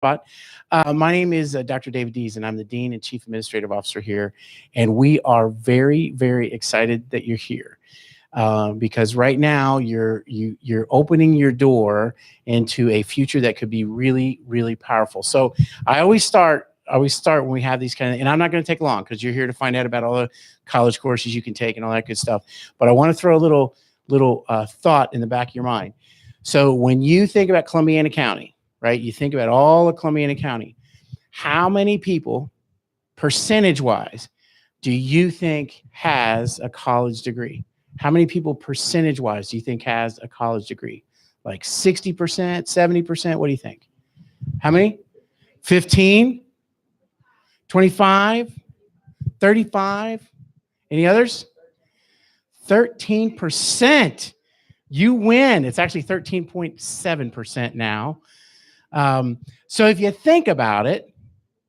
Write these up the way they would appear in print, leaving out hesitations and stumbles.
spot. My name is Dr. David Dees, and I'm the Dean and Chief Administrative Officer here. And we are very, very excited that you're here because right now you're opening your door into a future that could be really, really powerful. So I always start when we have these kind of, and I'm not going to take long because you're here to find out about all the college courses you can take and all that good stuff. But I want to throw a little thought in the back of your mind. So when you think about Columbiana County, right? You think about all of Columbiana County. How many people, percentage-wise, do you think has a college degree? How many people, percentage-wise, do you think has a college degree? Like 60%, 70%? What do you think? How many? 15? 25? 35? Any others? 13%. You win. It's actually 13.7% now. So if you think about it,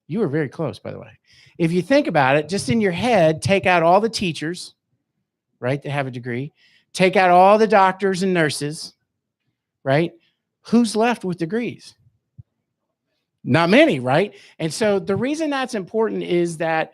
you were very close, by the way. If you think about it, just in your head, take out all the teachers, right, that have a degree. Take out all the doctors and nurses, right? Who's left with degrees? Not many, right? And so the reason that's important is that,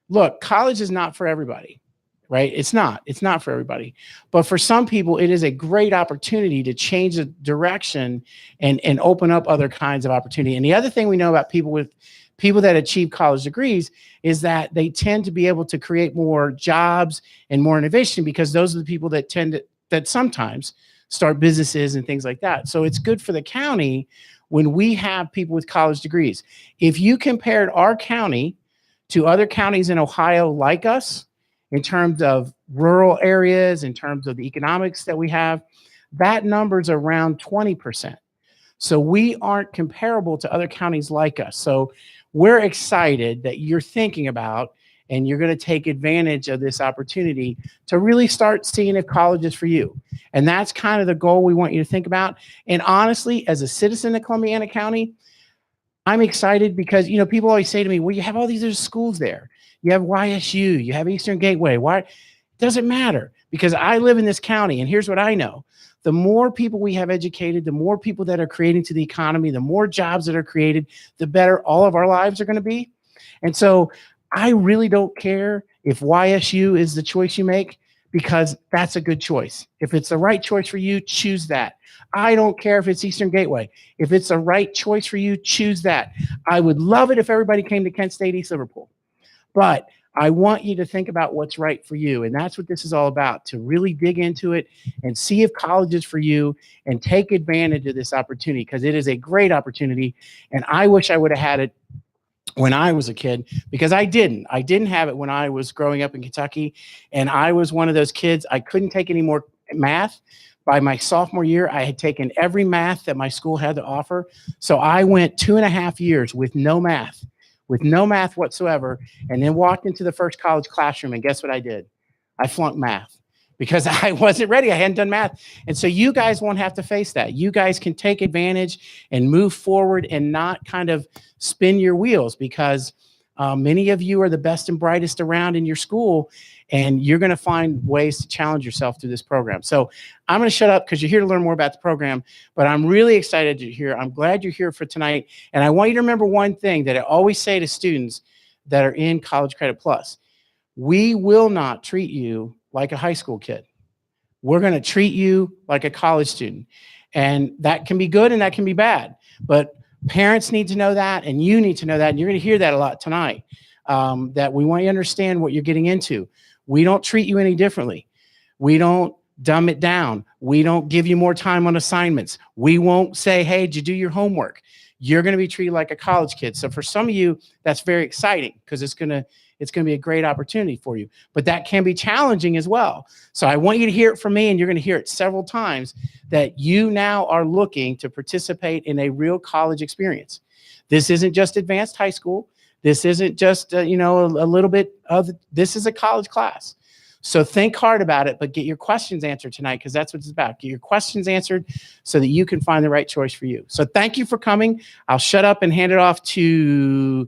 look, college is not for everybody. Right? It's not for everybody. But for some people, it is a great opportunity to change the direction and open up other kinds of opportunity. And the other thing we know about people that achieve college degrees is that they tend to be able to create more jobs and more innovation because those are the people that that sometimes start businesses and things like that. So it's good for the county when we have people with college degrees. If you compared our county to other counties in Ohio like us, in terms of rural areas, in terms of the economics that we have, that number's around 20%. So we aren't comparable to other counties like us. So we're excited that you're thinking about and you're going to take advantage of this opportunity to really start seeing if college is for you. And that's kind of the goal we want you to think about. And honestly, as a citizen of Columbiana County, I'm excited because, you know, people always say to me, well, you have all these other schools there. You have YSU, you have Eastern Gateway. Why? It doesn't matter because I live in this county and here's what I know. The more people we have educated, the more people that are creating to the economy, the more jobs that are created, the better all of our lives are going to be. And so I really don't care if YSU is the choice you make because that's a good choice. If it's the right choice for you, choose that. I don't care if it's Eastern Gateway. If it's the right choice for you, choose that. I would love it if everybody came to Kent State East Liverpool. But I want you to think about what's right for you. And that's what this is all about, to really dig into it and see if college is for you and take advantage of this opportunity because it is a great opportunity. And I wish I would have had it when I was a kid because I didn't. I didn't have it when I was growing up in Kentucky. And I was one of those kids, I couldn't take any more math. By my sophomore year, I had taken every math that my school had to offer. So I went 2.5 years with no math whatsoever, and then walked into the first college classroom, and guess what I did? I flunked math because I wasn't ready. I hadn't done math. And so you guys won't have to face that. You guys can take advantage and move forward and not kind of spin your wheels because many of you are the best and brightest around in your school, and you're going to find ways to challenge yourself through this program. So I'm going to shut up because you're here to learn more about the program, but I'm really excited you're here. I'm glad you're here for tonight. And I want you to remember one thing that I always say to students that are in College Credit Plus. We will not treat you like a high school kid. We're going to treat you like a college student. And that can be good and that can be bad. But parents need to know that, and you need to know that, and you're going to hear that a lot tonight, that we want you to understand what you're getting into. We don't treat you any differently. We don't dumb it down. We don't give you more time on assignments. We won't say, hey, did you do your homework? You're going to be treated like a college kid. So for some of you, that's very exciting because it's going to be a great opportunity for you. But that can be challenging as well. So I want you to hear it from me, and you're going to hear it several times, that you now are looking to participate in a real college experience. This isn't just advanced high school. This isn't just, a little bit of, this is a college class. So think hard about it, but get your questions answered tonight because that's what it's about. Get your questions answered so that you can find the right choice for you. So thank you for coming. I'll shut up and hand it off to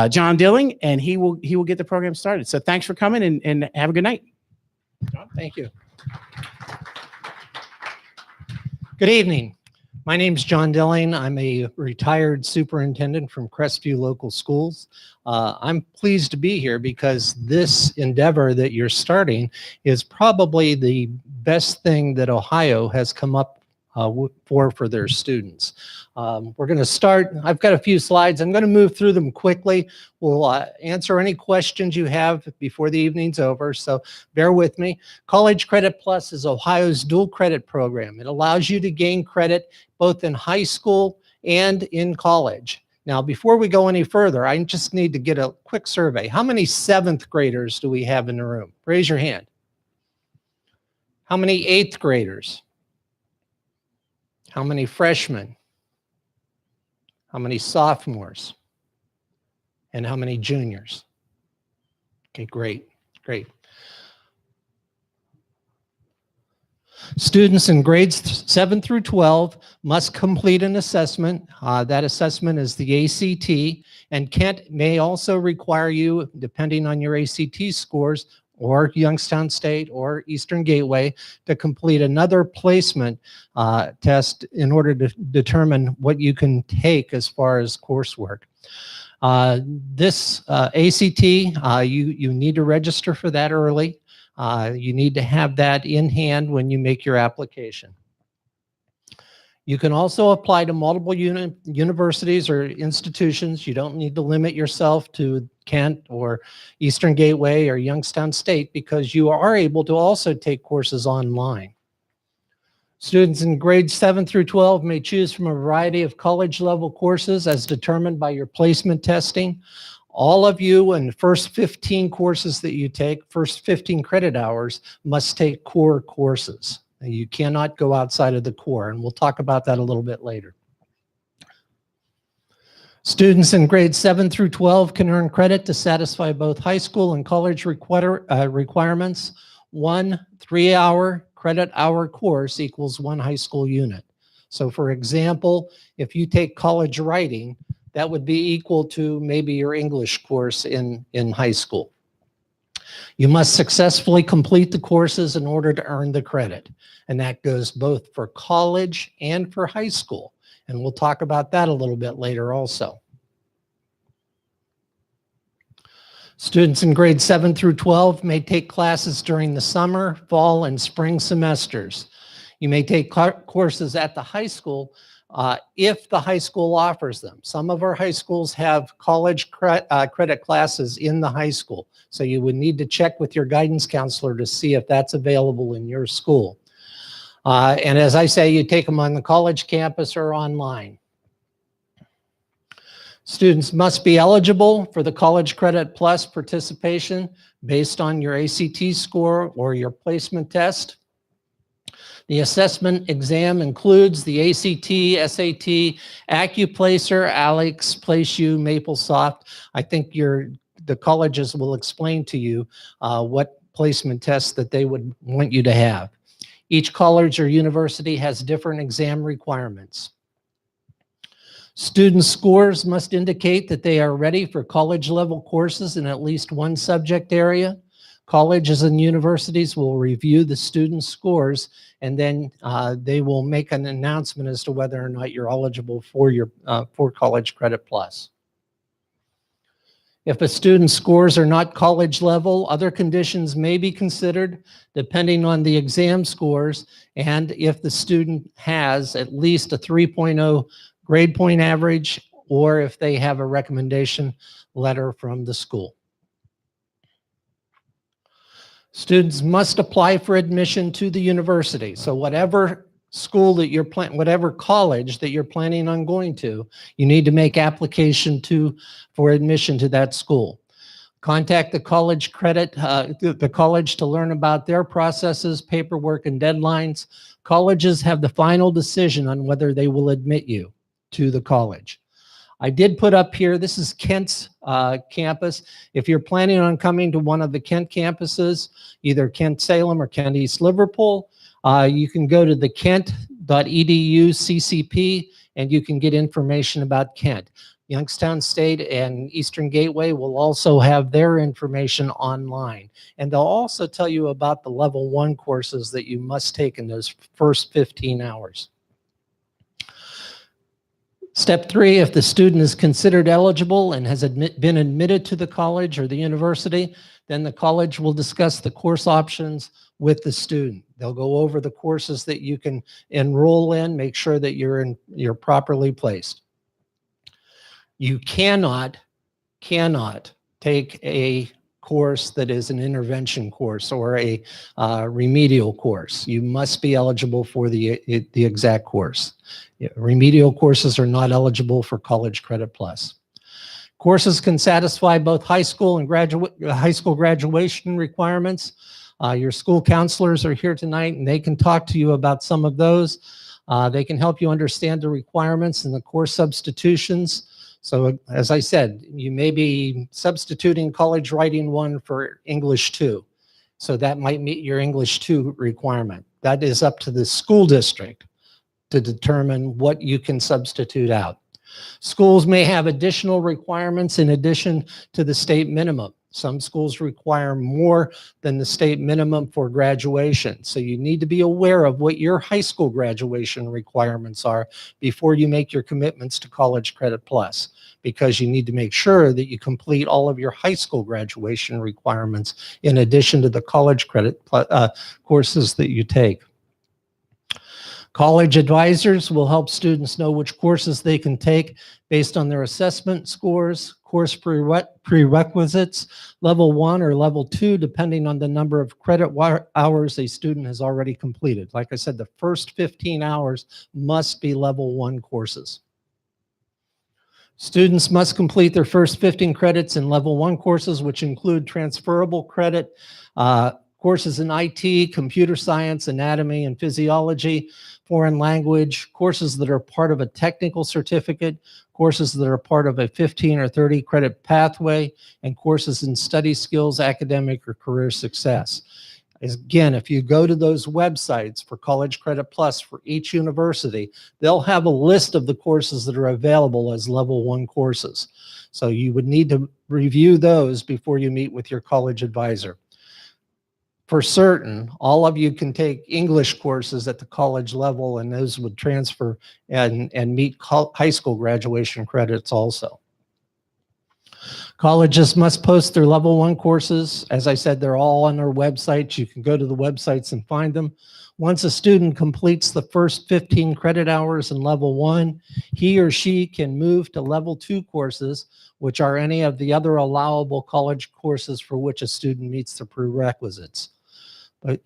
John Dilling, and he will get the program started. So thanks for coming and have a good night. John, thank you. Good evening. My name's John Dilling. I'm a retired superintendent from Crestview Local Schools. I'm pleased to be here because this endeavor that you're starting is probably the best thing that Ohio has come up for their students. We're going to start. I've got a few slides. I'm going to move through them quickly. We'll answer any questions you have before the evening's over, so bear with me. College Credit Plus is Ohio's dual credit program. It allows you to gain credit both in high school and in college. Now, before we go any further, I just need to get a quick survey. How many 7th graders do we have in the room? Raise your hand. How many 8th graders? How many freshmen? How many sophomores? And how many juniors? Okay, great, great. Students in grades 7 through 12 must complete an assessment. That assessment is the ACT, and Kent may also require you, depending on your ACT scores, or Youngstown State or Eastern Gateway, to complete another placement test in order to determine what you can take as far as coursework. This ACT, you need to register for that early. You need to have that in hand when you make your application. You can also apply to multiple universities or institutions. You don't need to limit yourself to Kent or Eastern Gateway or Youngstown State, because you are able to also take courses online. Students in grades 7 through 12 may choose from a variety of college level courses as determined by your placement testing. All of you in the first 15 courses that you take, first 15 credit hours, must take core courses. You cannot go outside of the core, and we'll talk about that a little bit later. Students in grades 7 through 12 can earn credit to satisfy both high school and college requirements. 1 3-hour credit hour course equals 1 high school unit. So for example, if you take college writing, that would be equal to maybe your English course in high school. You must successfully complete the courses in order to earn the credit. And that goes both for college and for high school. And we'll talk about that a little bit later also. Students in grades 7 through 12 may take classes during the summer, fall, and spring semesters. You may take courses at the high school if the high school offers them. Some of our high schools have college credit classes in the high school. So you would need to check with your guidance counselor to see if that's available in your school. And as I say, you take them on the college campus or online. Students must be eligible for the College Credit Plus participation based on your ACT score or your placement test. The assessment exam includes the ACT, SAT, AccuPlacer, ALEKS, PlaceU, MapleSoft. I think the colleges will explain to you what placement tests that they would want you to have. Each college or university has different exam requirements. Student scores must indicate that they are ready for college level courses in at least one subject area. Colleges and universities will review the student scores, and then they will make an announcement as to whether or not you're eligible for for College Credit Plus. If a student's scores are not college level, other conditions may be considered depending on the exam scores and if the student has at least a 3.0 grade point average, or if they have a recommendation letter from the school. Students must apply for admission to the university. So whatever school that you're whatever college that you're planning on going to, you need to make application for admission to that school. Contact the college the college to learn about their processes, paperwork, and deadlines. Colleges have the final decision on whether they will admit you to the college. I did put up here, this is Kent's campus. If you're planning on coming to one of the Kent campuses, either Kent Salem or Kent East Liverpool, you can go to the kent.edu CCP and you can get information about Kent. Youngstown State and Eastern Gateway will also have their information online. And they'll also tell you about the level 1 courses that you must take in those first 15 hours. Step 3, if the student is considered eligible and has been admitted to the college or the university, then the college will discuss the course options with the student. They'll go over the courses that you can enroll in, make sure that you're properly placed. You cannot take a course that is an intervention course or a remedial course. You must be eligible for the exact course. Remedial courses are not eligible for College Credit Plus. Courses can satisfy both high school and high school graduation requirements. Your school counselors are here tonight and they can talk to you about some of those. They can help you understand the requirements and the course substitutions. So as I said, you may be substituting College Writing 1 for English 2. So that might meet your English 2 requirement. That is up to the school district to determine what you can substitute out. Schools may have additional requirements in addition to the state minimum. Some schools require more than the state minimum for graduation. So you need to be aware of what your high school graduation requirements are before you make your commitments to College Credit Plus, because you need to make sure that you complete all of your high school graduation requirements in addition to the College Credit courses that you take. College advisors will help students know which courses they can take based on their assessment scores, course prerequisites, level 1 or level 2, depending on the number of credit hours a student has already completed. Like I said, the first 15 hours must be level 1 courses. Students must complete their first 15 credits in level 1 courses, which include transferable credit, courses in IT, computer science, anatomy and physiology, foreign language, courses that are part of a technical certificate, courses that are part of a 15 or 30 credit pathway, and courses in study skills, academic or career success. Again, if you go to those websites for College Credit Plus for each university, they'll have a list of the courses that are available as level 1 courses. So you would need to review those before you meet with your college advisor. For certain, all of you can take English courses at the college level, and those would transfer and meet high school graduation credits also. Colleges must post their level 1 courses. As I said, they're all on their websites. You can go to the websites and find them. Once a student completes the first 15 credit hours in level 1, he or she can move to level 2 courses, which are any of the other allowable college courses for which a student meets the prerequisites. But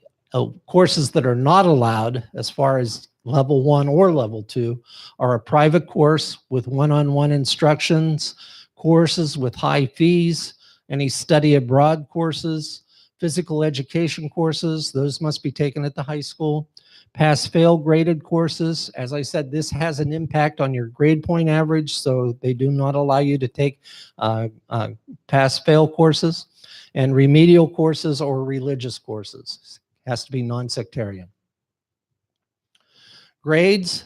courses that are not allowed as far as level 1 or level 2 are a private course with one-on-one instructions, courses with high fees, any study abroad courses, physical education courses, those must be taken at the high school, pass-fail graded courses. As I said, this has an impact on your grade point average, so they do not allow you to take pass-fail courses, and remedial courses or religious courses. It has to be non-sectarian. Grades,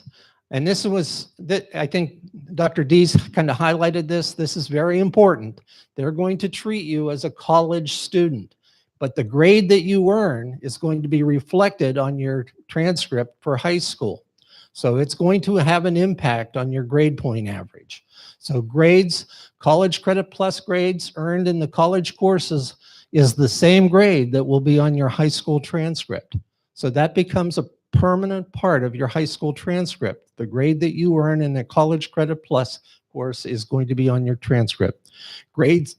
and this was, I think Dr. Dees kind of highlighted this. This is very important. They're going to treat you as a college student, but the grade that you earn is going to be reflected on your transcript for high school. So it's going to have an impact on your grade point average. So grades, College Credit Plus grades earned in the college courses is the same grade that will be on your high school transcript. So that becomes a permanent part of your high school transcript. The grade that you earn in the College Credit Plus course is going to be on your transcript. Grades,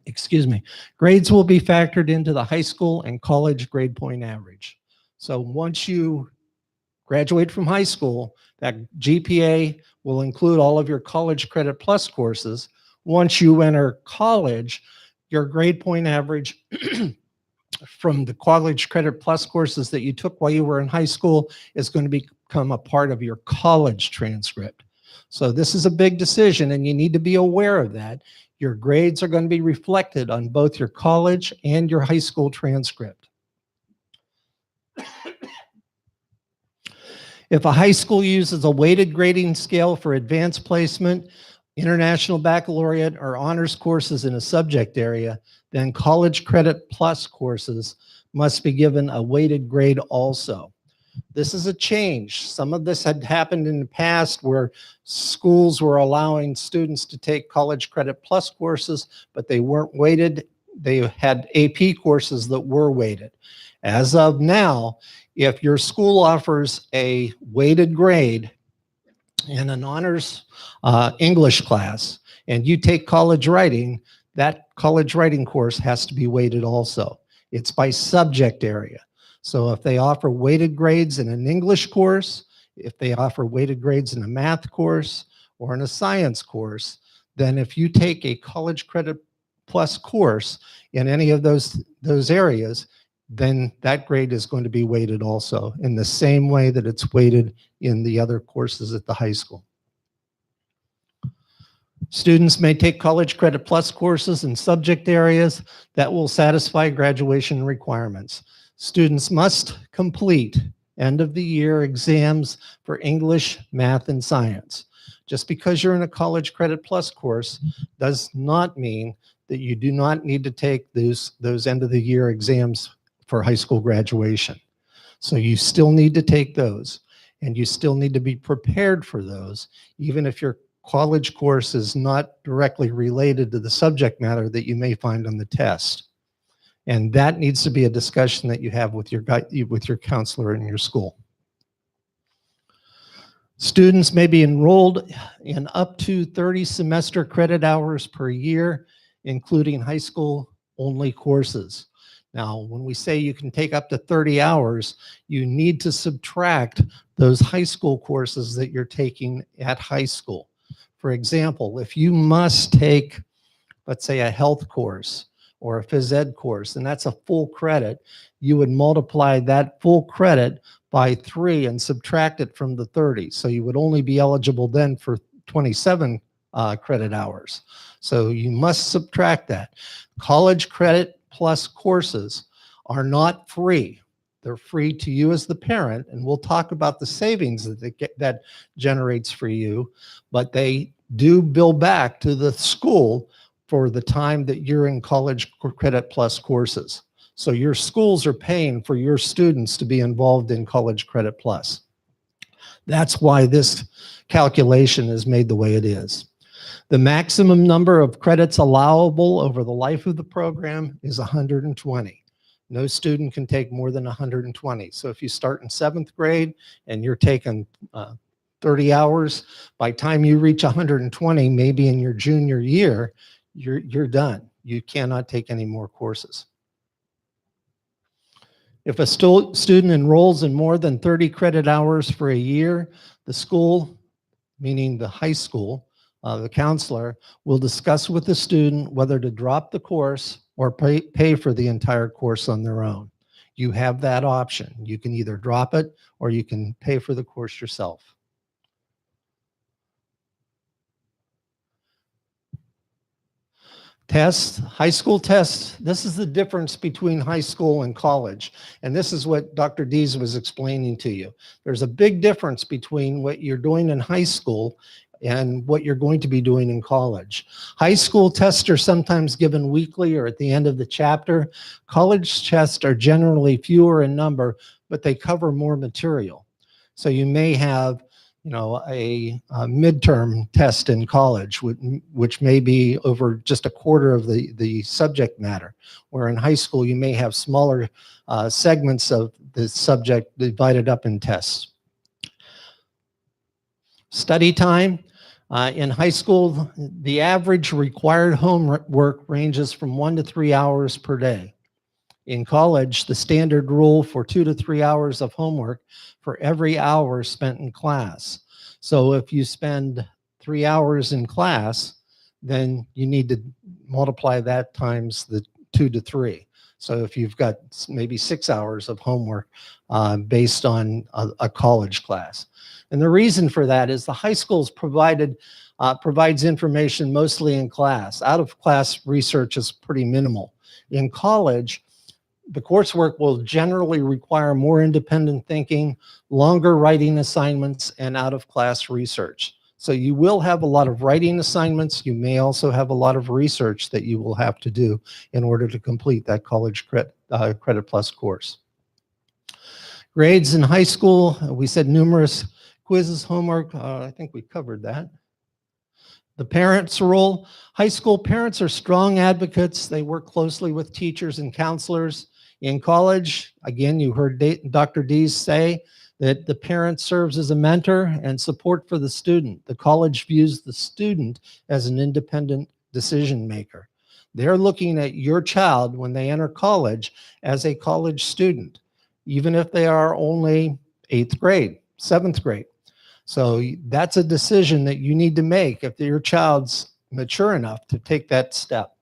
excuse me, grades will be factored into the high school and college grade point average. So once you graduate from high school, that GPA will include all of your College Credit Plus courses. Once you enter college, your grade point average from the College Credit Plus courses that you took while you were in high school is going to become a part of your college transcript. So this is a big decision, and you need to be aware of that. Your grades are going to be reflected on both your college and your high school transcript. If a high school uses a weighted grading scale for advanced placement, International Baccalaureate, or honors courses in a subject area, then College Credit Plus courses must be given a weighted grade also. This is a change. Some of this had happened in the past where schools were allowing students to take College Credit Plus courses, but they weren't weighted. They had AP courses that were weighted. As of now, if your school offers a weighted grade in an honors English class and you take college writing, that college writing course has to be weighted also. It's by subject area. So if they offer weighted grades in an English course, if they offer weighted grades in a math course or in a science course, then if you take a College Credit Plus course in any of those areas, then that grade is going to be weighted also in the same way that it's weighted in the other courses at the high school. Students may take College Credit Plus courses in subject areas that will satisfy graduation requirements. Students must complete end of the year exams for English, math, and science. Just because you're in a College Credit Plus course does not mean that you do not need to take those end of the year exams for high school graduation. So you still need to take those, and you still need to be prepared for those, even if your college course is not directly related to the subject matter that you may find on the test. And that needs to be a discussion that you have with your counselor in your school. Students may be enrolled in up to 30 semester credit hours per year, including high school only courses. Now, when we say you can take up to 30 hours, you need to subtract those high school courses that you're taking at high school. For example, if you must take, let's say, a health course or a phys ed course, and that's a full credit, you would multiply that full credit by 3 and subtract it from the 30. So you would only be eligible then for 27 credit hours. So you must subtract that. College Credit Plus courses are not free. They're free to you as the parent, and we'll talk about the savings that generates for you, but they do bill back to the school for the time that you're in College Credit Plus courses. So your schools are paying for your students to be involved in College Credit Plus. That's why this calculation is made the way it is. The maximum number of credits allowable over the life of the program is 120. No student can take more than 120. So if you start in 7th grade and you're taking 30 hours, by the time you reach 120, maybe in your junior year, you're done. You cannot take any more courses. If a student enrolls in more than 30 credit hours for a year, the school, meaning the high school, the counselor will discuss with the student whether to drop the course or pay for the entire course on their own. You have that option. You can either drop it or you can pay for the course yourself. Tests, high school tests, this is the difference between high school and college. And this is what Dr. Dees was explaining to you. There's a big difference between what you're doing in high school and what you're going to be doing in college. High school tests are sometimes given weekly or at the end of the chapter. College tests are generally fewer in number, but they cover more material. So you may have, you know, a midterm test in college, which may be over just a quarter of the subject matter, where in high school you may have smaller segments of the subject divided up in tests. Study time. In high school, the average required homework ranges from 1 to 3 hours per day. In college, the standard rule for 2 to 3 hours of homework for every hour spent in class. So if you spend 3 hours in class, then you need to multiply that times the 2 to 3. So if you've got maybe 6 hours of homework based on a college class. And the reason for that is the high schools provides information mostly in class. Out of class research is pretty minimal. In college, the coursework will generally require more independent thinking, longer writing assignments, and out of class research. So you will have a lot of writing assignments. You may also have a lot of research that you will have to do in order to complete that College Credit Plus course. Grades in high school, we said numerous quizzes, homework. I think we covered that. The parents' role. High school parents are strong advocates. They work closely with teachers and counselors. In college, again, you heard Dr. Dees say that the parent serves as a mentor and support for the student. The college views the student as an independent decision maker. They're looking at your child when they enter college as a college student, even if they are only 8th grade, 7th grade. So that's a decision that you need to make if your child's mature enough to take that step.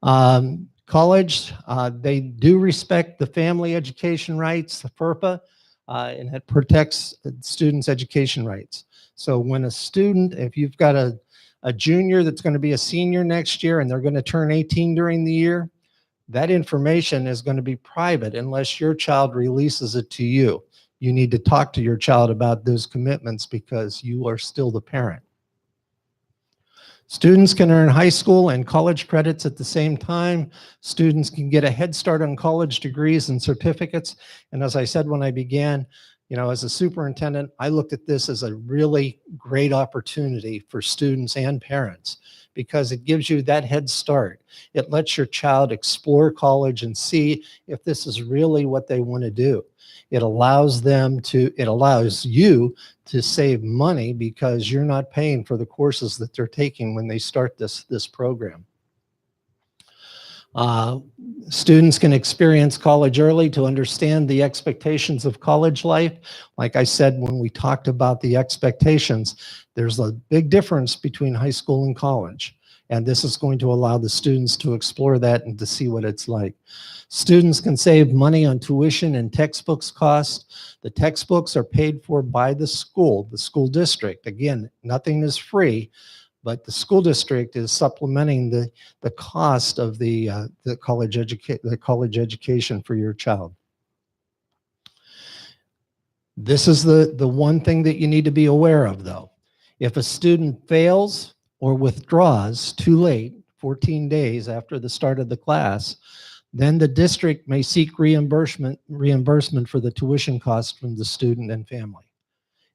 College, they do respect the family education rights, the FERPA, and it protects the students' education rights. So when a student, if you've got a junior that's going to be a senior next year and they're going to turn 18 during the year, that information is going to be private unless your child releases it to you. You need to talk to your child about those commitments because you are still the parent. Students can earn high school and college credits at the same time. Students can get a head start on college degrees and certificates. And as I said when I began, you know, as a superintendent, I looked at this as a really great opportunity for students and parents because it gives you that head start. It lets your child explore college and see if this is really what they want to do. It allows you to save money because you're not paying for the courses that they're taking when they start this program. Students can experience college early to understand the expectations of college life. Like I said, when we talked about the expectations, there's a big difference between high school and college. And this is going to allow the students to explore that and to see what it's like. Students can save money on tuition and textbooks cost. The textbooks are paid for by the school district. Again, nothing is free, but the school district is supplementing the cost of the college education for your child. This is the one thing that you need to be aware of, though. If a student fails or withdraws too late, 14 days after the start of the class, then the district may seek reimbursement for the tuition costs from the student and family.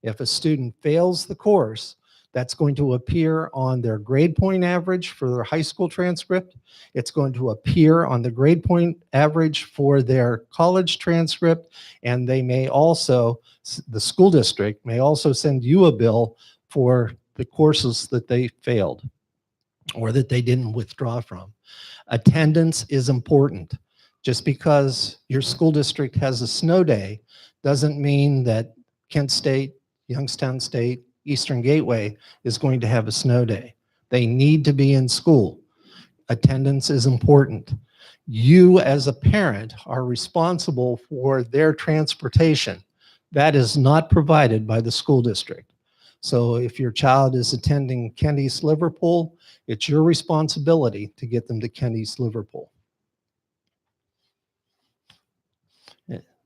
If a student fails the course, that's going to appear on their grade point average for their high school transcript. It's going to appear on the grade point average for their college transcript, and they may also, the school district may also send you a bill for the courses that they failed or that they didn't withdraw from. Attendance is important. Just because your school district has a snow day doesn't mean that Kent State, Youngstown State, Eastern Gateway is going to have a snow day. They need to be in school. Attendance is important. You as a parent are responsible for their transportation. That is not provided by the school district. So if your child is attending Kent East Liverpool, it's your responsibility to get them to Kent East Liverpool.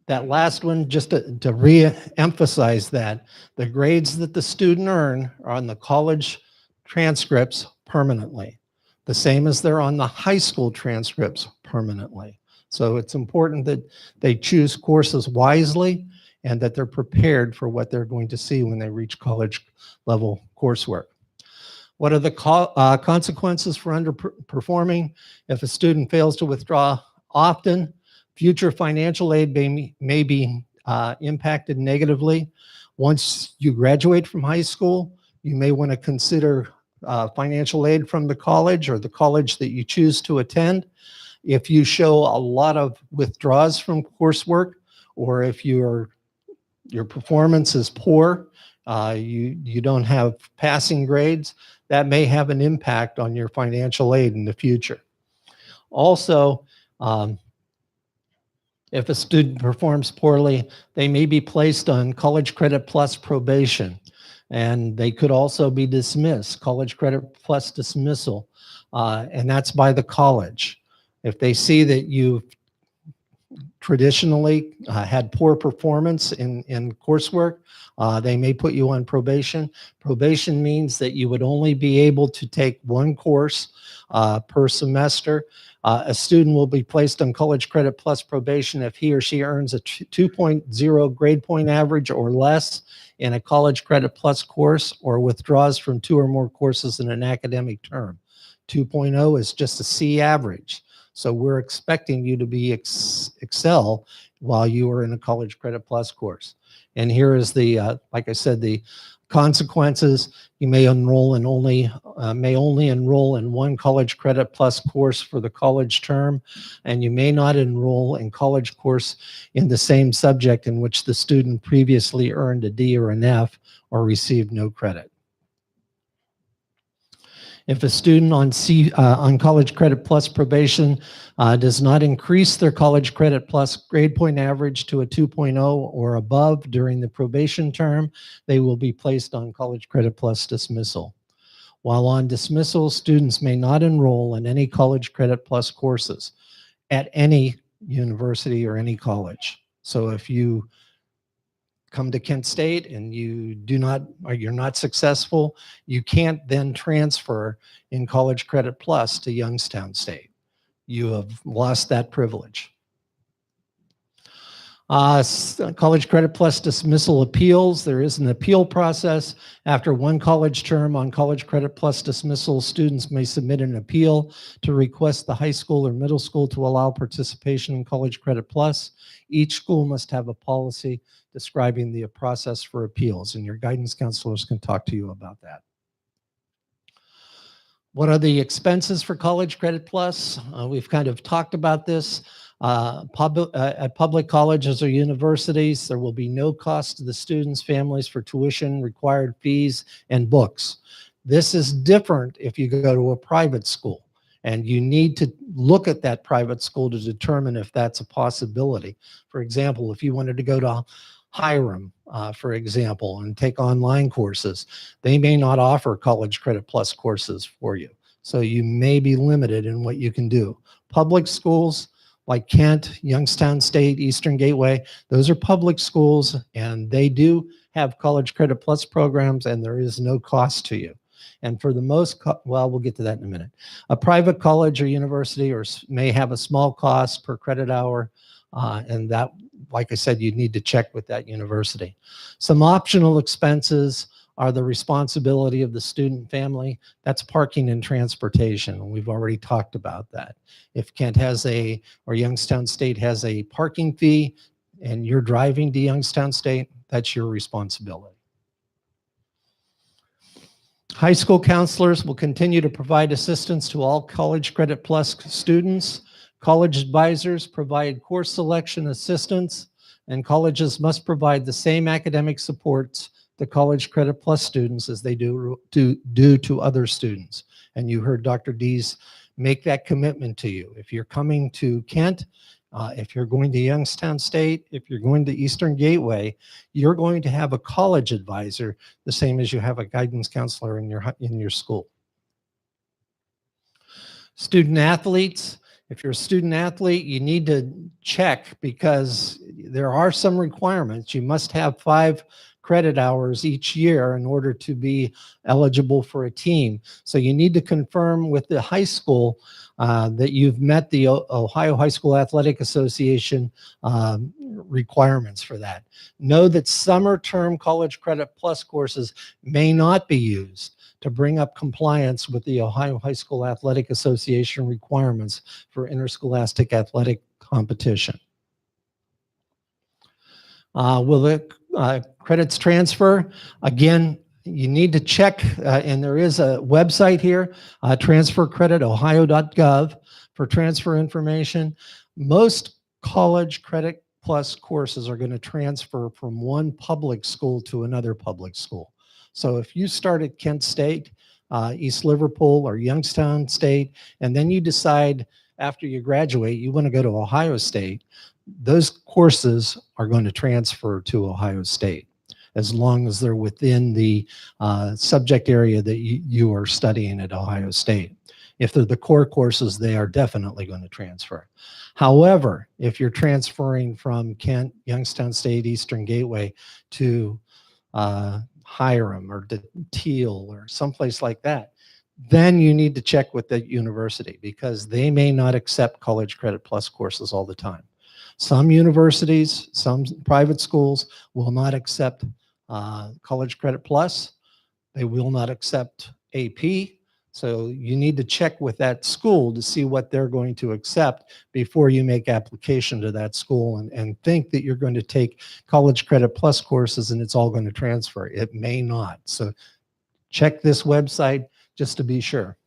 That last one, just to re-emphasize that, the grades that the student earn are on the college transcripts permanently, the same as they're on the high school transcripts permanently. So it's important that they choose courses wisely and that they're prepared for what they're going to see when they reach college level coursework. What are the consequences for underperforming? If a student fails to withdraw often, future financial aid may be impacted negatively. Once you graduate from high school, you may want to consider financial aid from the college or the college that you choose to attend. If you show a lot of withdrawals from coursework, or if your performance is poor, you don't have passing grades, that may have an impact on your financial aid in the future. Also, if a student performs poorly, they may be placed on College Credit Plus probation, and they could also be dismissed, College Credit Plus dismissal, and that's by the college. If they see that you've traditionally had poor performance in coursework, they may put you on probation. Probation means that you would only be able to take one course per semester. A student will be placed on College Credit Plus probation if he or she earns a 2.0 grade point average or less in a College Credit Plus course, or withdraws from 2 or more courses in an academic term. 2.0 is just a C average. So we're expecting you to be excel while you are in a College Credit Plus course. And here is the, like I said, the consequences. You may enroll in only enroll in one College Credit Plus course for the college term, and you may not enroll in college course in the same subject in which the student previously earned a D or an F or received no credit. If a student on College Credit Plus probation does not increase their College Credit Plus grade point average to a 2.0 or above during the probation term, they will be placed on College Credit Plus dismissal. While on dismissal, students may not enroll in any College Credit Plus courses at any university or any college. So if you come to Kent State and you do not, or you're not successful, you can't then transfer in College Credit Plus to Youngstown State. You have lost that privilege. College Credit Plus dismissal appeals. There is an appeal process. After one college term on College Credit Plus dismissal, students may submit an appeal to request the high school or middle school to allow participation in College Credit Plus. Each school must have a policy describing the process for appeals, and your guidance counselors can talk to you about that. What are the expenses for College Credit Plus? We've kind of talked about this. At public colleges or universities, there will be no cost to the students' families for tuition, required fees, and books. This is different if you go to a private school, and you need to look at that private school to determine if that's a possibility. For example, if you wanted to go to Hiram, for example, and take online courses, they may not offer College Credit Plus courses for you. So you may be limited in what you can do. Public schools like Kent, Youngstown State, Eastern Gateway, those are public schools, and they do have College Credit Plus programs, and there is no cost to you. And for the most, well, we'll get to that in a minute. A private college or university may have a small cost per credit hour, and that, like I said, you need to check with that university. Some optional expenses are the responsibility of the student family. That's parking and transportation. We've already talked about that. If Kent has or Youngstown State has a parking fee and you're driving to Youngstown State, that's your responsibility. High school counselors will continue to provide assistance to all College Credit Plus students. College advisors provide course selection assistance, and colleges must provide the same academic supports to College Credit Plus students as they do to other students. And you heard Dr. Dees make that commitment to you. If you're coming to Kent, if you're going to Youngstown State, if you're going to Eastern Gateway, you're going to have a college advisor the same as you have a guidance counselor in your school. Student athletes. If you're a student athlete, you need to check because there are some requirements. You must have 5 credit hours each year in order to be eligible for a team. So you need to confirm with the high school that you've met the Ohio High School Athletic Association requirements for that. Know that summer term College Credit Plus courses may not be used to bring up compliance with the Ohio High School Athletic Association requirements for interscholastic athletic competition. Will the credits transfer? Again, you need to check, and there is a website here, transfercreditohio.gov, for transfer information. Most College Credit Plus courses are going to transfer from one public school to another public school. So if you start at Kent State, East Liverpool, or Youngstown State, and then you decide after you graduate you want to go to Ohio State, those courses are going to transfer to Ohio State as long as they're within the subject area that you are studying at Ohio State. If they're the core courses, they are definitely going to transfer. However, if you're transferring from Kent, Youngstown State, Eastern Gateway to Hiram or to Teal or someplace like that, then you need to check with the university because they may not accept College Credit Plus courses all the time. Some universities, some private schools will not accept College Credit Plus. They will not accept AP. So you need to check with that school to see what they're going to accept before you make application to that school and think that you're going to take College Credit Plus courses and it's all going to transfer. It may not. So check this website just to be sure.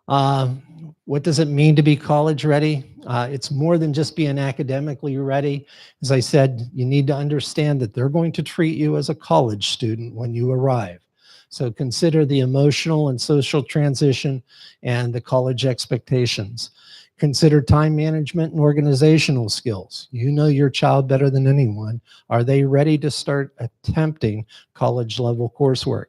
What does it mean to be college ready? It's more than just being academically ready. As I said, you need to understand that they're going to treat you as a college student when you arrive. So consider the emotional and social transition and the college expectations. Consider time management and organizational skills. You know your child better than anyone. Are they ready to start attempting college level coursework?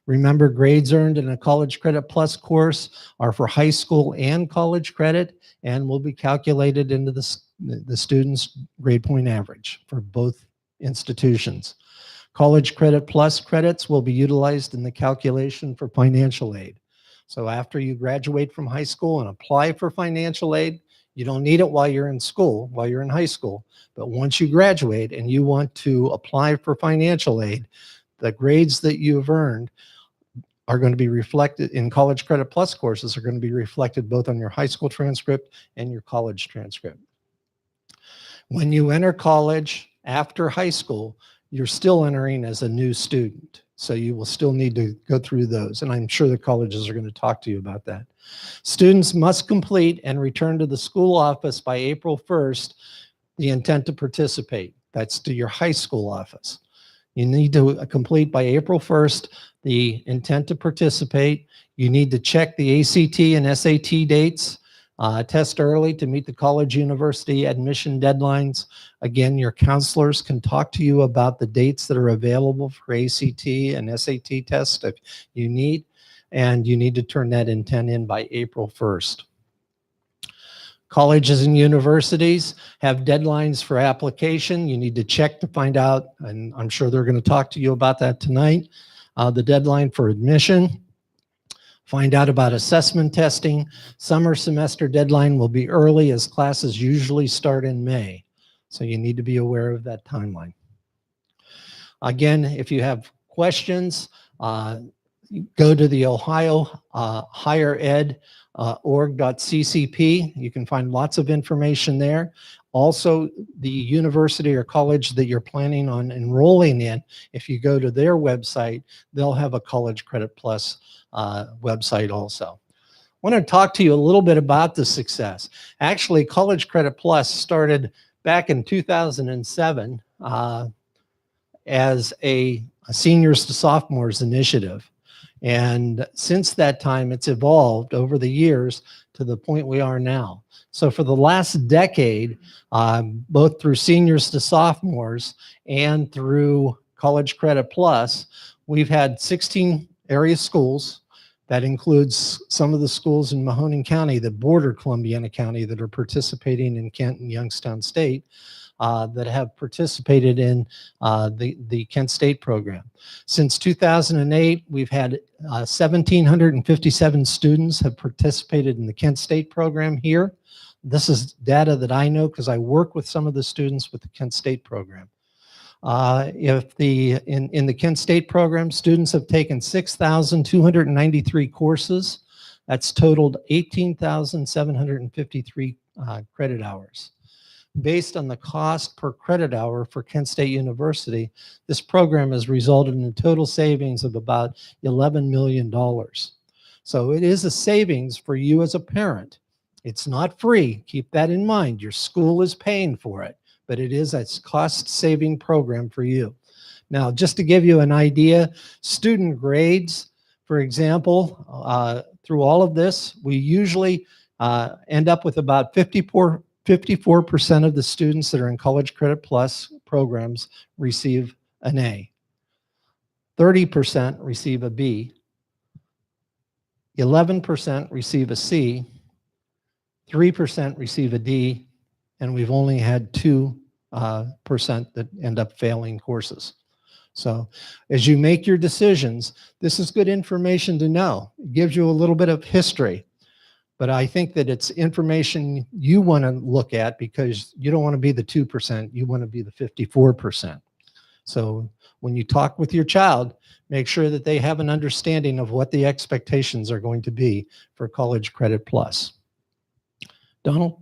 Remember, grades earned in a College Credit Plus course are for high school and college credit and will be calculated into the student's grade point average for both institutions. College Credit Plus credits will be utilized in the calculation for financial aid. So after you graduate from high school and apply for financial aid, you don't need it while you're in school, while you're in high school. But once you graduate and you want to apply for financial aid, the grades that you've earned are going to be reflected in College Credit Plus courses are going to be reflected both on your high school transcript and your college transcript. When you enter college after high school, you're still entering as a new student. So you will still need to go through those. And I'm sure the colleges are going to talk to you about that. Students must complete and return to the school office by April 1st, the intent to participate. That's to your high school office. You need to complete by April 1st the intent to participate. You need to check the ACT and SAT dates. Test early to meet the college university admission deadlines. Again, your counselors can talk to you about the dates that are available for ACT and SAT tests if you need, and you need to turn that intent in by April 1st. Colleges and universities have deadlines for application. You need to check to find out, and I'm sure they're going to talk to you about that tonight, the deadline for admission. Find out about assessment testing. Summer semester deadline will be early as classes usually start in May. So you need to be aware of that timeline. Again, if you have questions, go to the Ohio Higher Ed org.ccp. You can find lots of information there. Also, the university or college that you're planning on enrolling in, if you go to their website, they'll have a College Credit Plus website also. I want to talk to you a little bit about the success. Actually, College Credit Plus started back in 2007 as a seniors to sophomores initiative. And since that time, it's evolved over the years to the point we are now. So for the last decade, both through seniors to sophomores and through College Credit Plus, we've had 16 area schools. That includes some of the schools in Mahoning County that border Columbiana County that are participating in Kent and Youngstown State that have participated in the Kent State program. Since 2008, we've had 1,757 students have participated in the Kent State program here. This is data that I know because I work with some of the students with the Kent State program. In the Kent State program, students have taken 6,293 courses. That's totaled 18,753 credit hours. Based on the cost per credit hour for Kent State University, this program has resulted in a total savings of about $11 million. So it is a savings for you as a parent. It's not free. Keep that in mind. Your school is paying for it, but it is a cost-saving program for you. Now, just to give you an idea, student grades, for example, through all of this, we usually end up with about 54% of the students that are in College Credit Plus programs receive an A. 30% receive a B. 11% receive a C, 3% receive a D, and we've only had 2% that end up failing courses. So as you make your decisions, this is good information to know. It gives you a little bit of history, but I think that it's information you want to look at because you don't want to be the 2%, you want to be the 54%. So when you talk with your child, make sure that they have an understanding of what the expectations are going to be for College Credit Plus. Donald?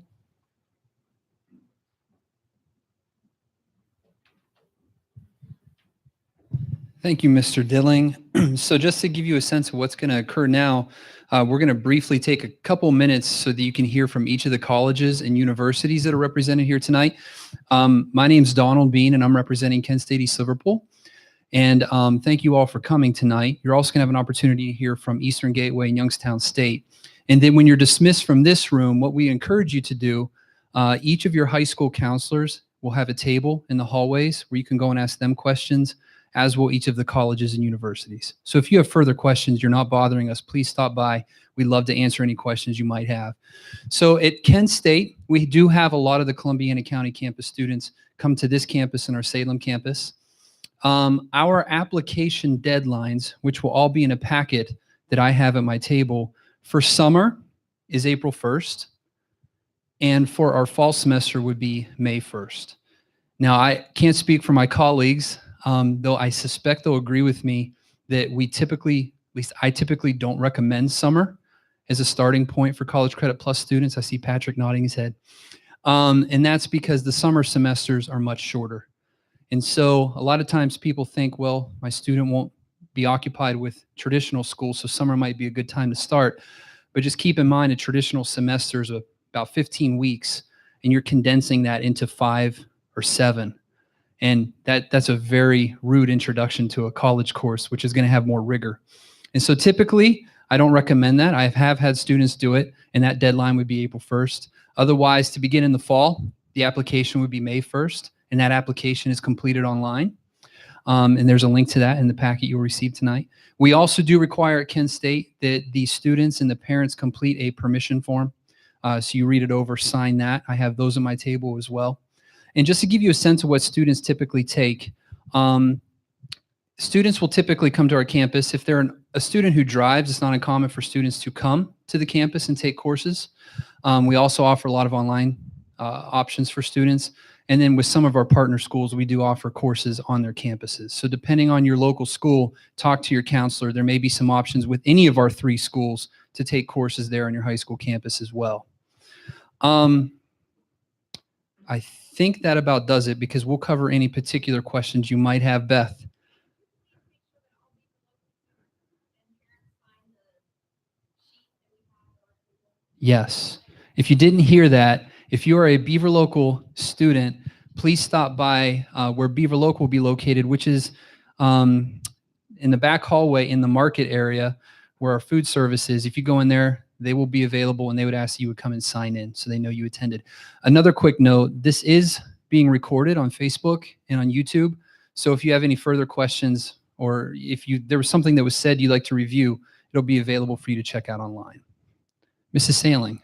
Thank you, Mr. Dilling. So just to give you a sense of what's going to occur now, we're going to briefly take a couple minutes so that you can hear from each of the colleges and universities that are represented here tonight. My name's Donald Bean, and I'm representing Kent State East Liverpool. And thank you all for coming tonight. You're also going to have an opportunity to hear from Eastern Gateway and Youngstown State. And then when you're dismissed from this room, what we encourage you to do, each of your high school counselors will have a table in the hallways where you can go and ask them questions, as will each of the colleges and universities. So if you have further questions, you're not bothering us, please stop by. We'd love to answer any questions you might have. So at Kent State, we do have a lot of the Columbiana County campus students come to this campus and our Salem campus. Our application deadlines, which will all be in a packet that I have at my table, for summer is April 1st, and for our fall semester would be May 1st. Now, I can't speak for my colleagues, though I suspect they'll agree with me that we typically, at least I typically don't recommend summer as a starting point for College Credit Plus students. I see Patrick nodding his head. And that's because the summer semesters are much shorter. And so a lot of times people think, well, my student won't be occupied with traditional school, so summer might be a good time to start. But just keep in mind a traditional semester is about 15 weeks, and you're condensing that into 5 or 7. And that's a very rude introduction to a college course, which is going to have more rigor. And so typically, I don't recommend that. I have had students do it, and that deadline would be April 1st. Otherwise, to begin in the fall, the application would be May 1st, and that application is completed online. And there's a link to that in the packet you'll receive tonight. We also do require at Kent State that the students and the parents complete a permission form. So you read it over, sign that. I have those on my table as well. And just to give you a sense of what students typically take, students will typically come to our campus. If they're a student who drives, it's not uncommon for students to come to the campus and take courses. We also offer a lot of online options for students. And then with some of our partner schools, we do offer courses on their campuses. So depending on your local school, talk to your counselor. There may be some options with any of our 3 schools to take courses there on your high school campus as well. I think that about does it, because we'll cover any particular questions you might have, Beth. Yes. If you didn't hear that, if you are a Beaver Local student, please stop by where Beaver Local will be located, which is in the back hallway in the market area where our food service is. If you go in there, they will be available, and they would ask you to come and sign in so they know you attended. Another quick note, this is being recorded on Facebook and on YouTube. So if you have any further questions, or if there was something that was said you'd like to review, it'll be available for you to check out online. Mrs. Sailing.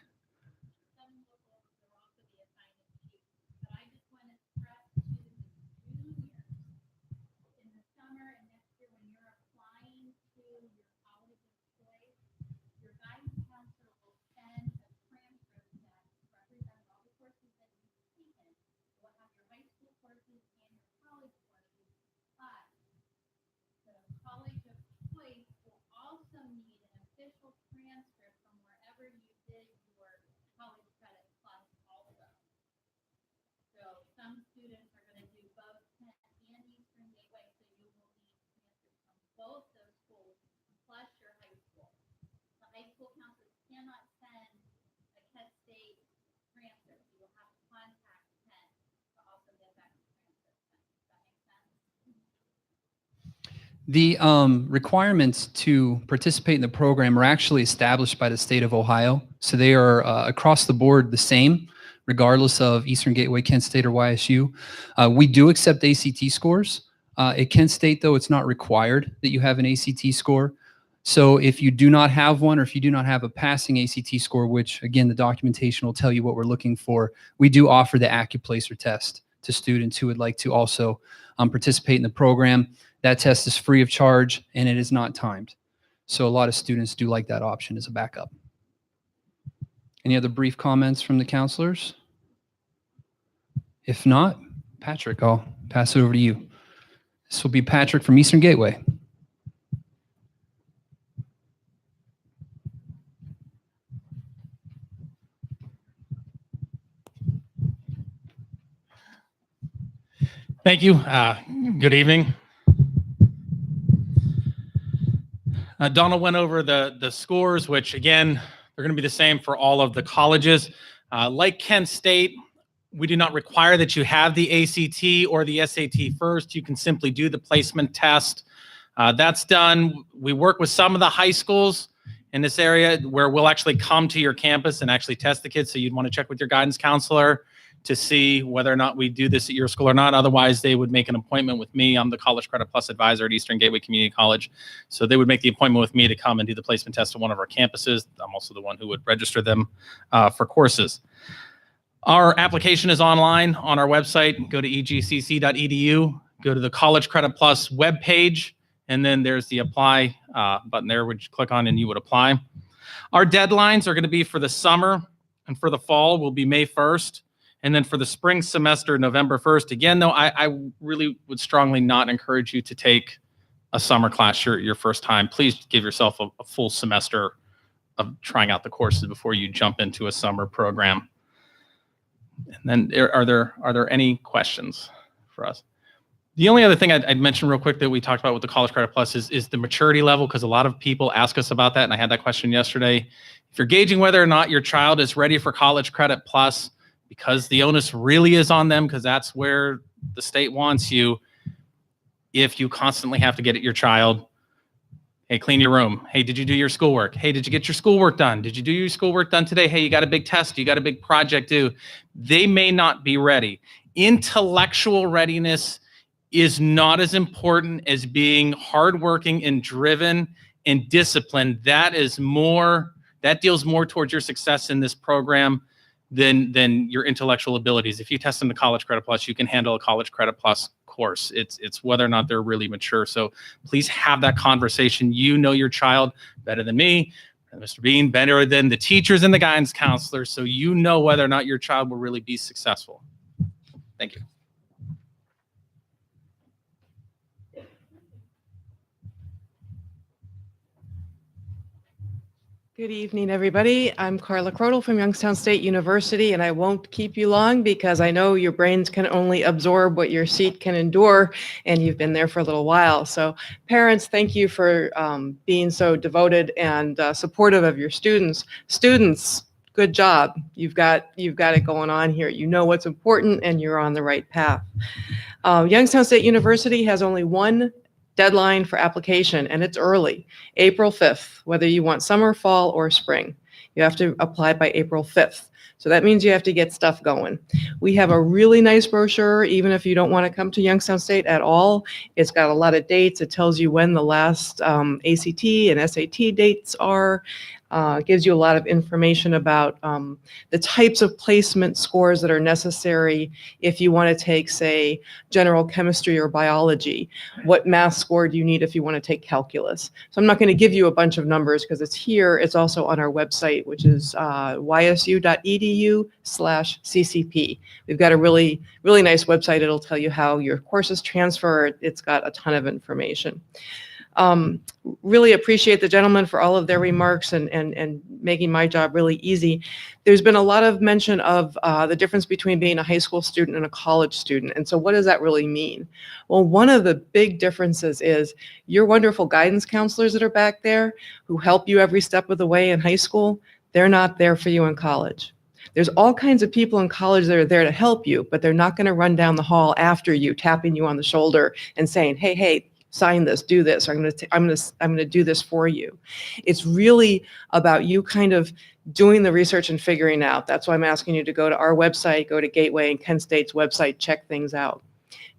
Some students are going to do both Kent and Eastern Gateway, so you will need transcripts from both those schools plus your high school. The high school counselors cannot send a Kent State transcript. You will have to contact Kent to also get that transcript sent. Does that make sense? The requirements to participate in the program are actually established by the state of Ohio. So they are across the board the same, regardless of Eastern Gateway, Kent State, or YSU. We do accept ACT scores. At Kent State, though, it's not required that you have an ACT score. So if you do not have one, or if you do not have a passing ACT score, which again, the documentation will tell you what we're looking for, we do offer the AccuPlacer test to students who would like to also participate in the program. That test is free of charge and it is not timed. So a lot of students do like that option as a backup. Any other brief comments from the counselors? If not, Patrick, I'll pass it over to you. This will be Patrick from Eastern Gateway. Thank you. Good evening. Donald went over the scores, which again, they're going to be the same for all of the colleges. Like Kent State, we do not require that you have the ACT or the SAT first. You can simply do the placement test. That's done. We work with some of the high schools in this area where we'll actually come to your campus and actually test the kids. So you'd want to check with your guidance counselor to see whether or not we do this at your school or not. Otherwise, they would make an appointment with me. I'm the College Credit Plus advisor at Eastern Gateway Community College. So they would make the appointment with me to come and do the placement test at one of our campuses. I'm also the one who would register them for courses. Our application is online on our website. Go to egcc.edu, go to the College Credit Plus webpage, and then there's the apply button there, which you click on and you would apply. Our deadlines are going to be for the summer, and for the fall will be May 1st. And then for the spring semester, November 1st. Again, though, I really would strongly not encourage you to take a summer class your first time. Please give yourself a full semester of trying out the courses before you jump into a summer program. And then are there any questions for us? The only other thing I'd mention real quick that we talked about with the College Credit Plus is the maturity level, because a lot of people ask us about that, and I had that question yesterday. If you're gauging whether or not your child is ready for College Credit Plus, because the onus really is on them, because that's where the state wants you, if you constantly have to get at your child, hey, clean your room. Hey, did you do your schoolwork? Hey, did you get your schoolwork done? Did you do your schoolwork done today? Hey, you got a big test. You got a big project due. They may not be ready. Intellectual readiness is not as important as being hardworking and driven and disciplined. That deals more towards your success in this program than your intellectual abilities. If you test into College Credit Plus, you can handle a College Credit Plus course. It's whether or not they're really mature. So please have that conversation. You know your child better than me, Mr. Bean, better than the teachers and the guidance counselors. So you know whether or not your child will really be successful. Thank you. Good evening, everybody. I'm Carla Crodel from Youngstown State University, and I won't keep you long because I know your brains can only absorb what your seat can endure, and you've been there for a little while. So parents, thank you for being so devoted and supportive of your students. Students, good job. You've got it going on here. You know what's important, and you're on the right path. Youngstown State University has only one deadline for application, and it's early, April 5th, whether you want summer, fall, or spring. You have to apply by April 5th. So that means you have to get stuff going. We have a really nice brochure, even if you don't want to come to Youngstown State at all. It's got a lot of dates. It tells you when the last ACT and SAT dates are. Gives you a lot of information about the types of placement scores that are necessary if you want to take, say, general chemistry or biology. What math score do you need if you want to take calculus? So I'm not going to give you a bunch of numbers because it's here. It's also on our website, which is ysu.edu/CCP. We've got a really, really nice website. It'll tell you how your courses transfer. It's got a ton of information. Really appreciate the gentlemen for all of their remarks and making my job really easy. There's been a lot of mention of the difference between being a high school student and a college student. And so what does that really mean? Well, one of the big differences is your wonderful guidance counselors that are back there who help you every step of the way in high school, they're not there for you in college. There's all kinds of people in college that are there to help you, but they're not going to run down the hall after you, tapping you on the shoulder and saying, hey, sign this, do this, or I'm going to do this for you. It's really about you kind of doing the research and figuring out. That's why I'm asking you to go to our website, go to Gateway and Kent State's website, check things out.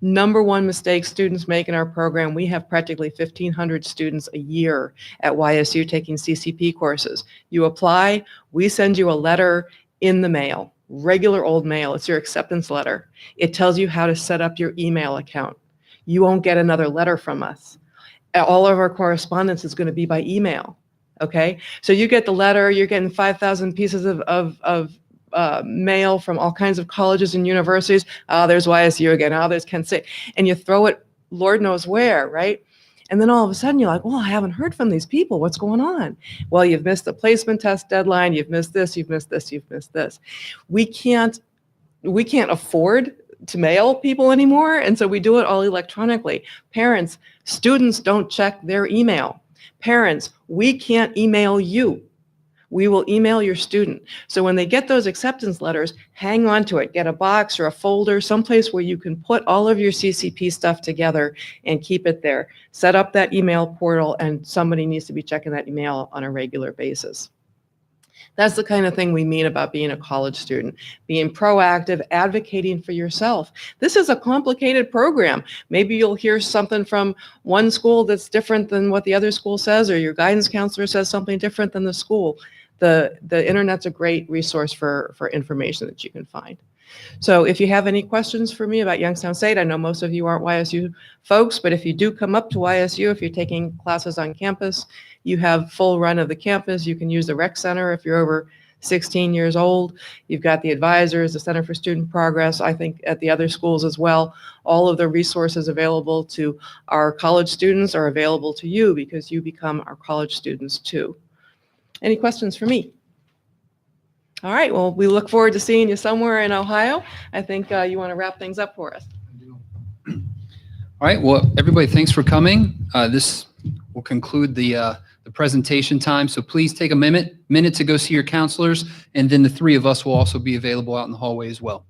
Number one mistake students make in our program, we have practically 1,500 students a year at YSU taking CCP courses. You apply, we send you a letter in the mail, regular old mail. It's your acceptance letter. It tells you how to set up your email account. You won't get another letter from us. All of our correspondence is going to be by email. Okay, so you get the letter, you're getting 5,000 pieces of mail from all kinds of colleges and universities. Oh, there's YSU again. Oh, there's Kent State. And you throw it, Lord knows where, right? And then all of a sudden you're like, well, I haven't heard from these people. What's going on? Well, you've missed the placement test deadline. You've missed this, you've missed this, you've missed this. We can't afford to mail people anymore. And so we do it all electronically. Parents, students don't check their email. Parents, we can't email you. We will email your student. So when they get those acceptance letters, hang on to it. Get a box or a folder, someplace where you can put all of your CCP stuff together and keep it there. Set up that email portal, and somebody needs to be checking that email on a regular basis. That's the kind of thing we mean about being a college student, being proactive, advocating for yourself. This is a complicated program. Maybe you'll hear something from one school that's different than what the other school says, or your guidance counselor says something different than the school. The internet's a great resource for information that you can find. So if you have any questions for me about Youngstown State, I know most of you aren't YSU folks, but if you do come up to YSU, if you're taking classes on campus, you have full run of the campus. You can use the rec center if you're over 16 years old. You've got the advisors, the Center for Student Progress, I think at the other schools as well. All of the resources available to our college students are available to you because you become our college students too. Any questions for me? All right, well, we look forward to seeing you somewhere in Ohio. I think you want to wrap things up for us. All right, well, everybody, thanks for coming. This will conclude the presentation time. So please take a minute to go see your counselors, and then the three of us will also be available out in the hallway as well.